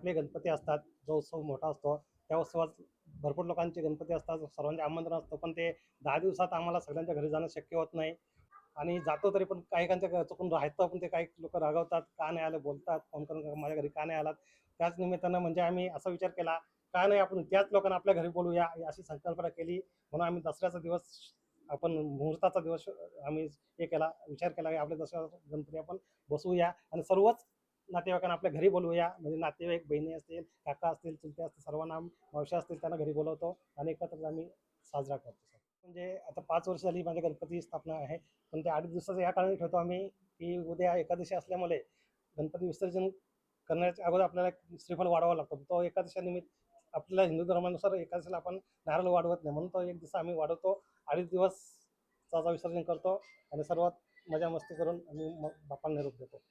आपले गणपती असतात, जो उत्सव मोठा असतो त्या उत्सवात भरपूर लोकांचे गणपती असतात, सर्वांचे आमंत्रण असतं, पण ते 10 दिवसात आम्हाला सगळ्यांच्या घरी जाणं शक्य होत नाही. आणि जातो तरी पण काही चुकून राहतं, पण ते काही लोक रागवतात, का नाही आलं, बोलतात फोन करून का माझ्या घरी का नाही आलात. त्याच निमित्तानं म्हणजे आम्ही असा विचार केला, का नाही आपण त्याच लोकांना आपल्या घरी बोलूया, अशी संकल्पना केली. म्हणून आम्ही दसऱ्याचा दिवस, आपण मुहूर्ताचा दिवस आम्ही हे केला, विचार केला की आपल्या दसरा गणपती आपण बसवूया आणि सर्वच नातेवाईकांना आपल्या घरी बोलवूया. म्हणजे नातेवाईक, बहिणी असतील, काका असतील, चुलते असतील, सर्वांना मावशी असतील त्यांना घरी बोलवतो आणि एकत्र आम्ही साजरा करतो सर. म्हणजे आता 5 वर्ष झाली माझ्या गणपती स्थापना आहे. पण ते 8 दिवसाचं या कारणाने ठेवतो आम्ही की उद्या एकादशी असल्यामुळे गणपती विसर्जन करण्याच्या अगोदर आपल्याला श्रीफळ वाढवावा लागतो. तो एकादशी निमित्त आपल्याला हिंदू धर्मानुसार एकादशीला आपण नारळ वाढवत नाही, म्हणून तो एक दिवस आम्ही वाढवतो. 2.5 दिवस विसर्जन करतो आणि सर्वात मजा मस्ती करून आम्ही बाप्पाला निरोप देतो.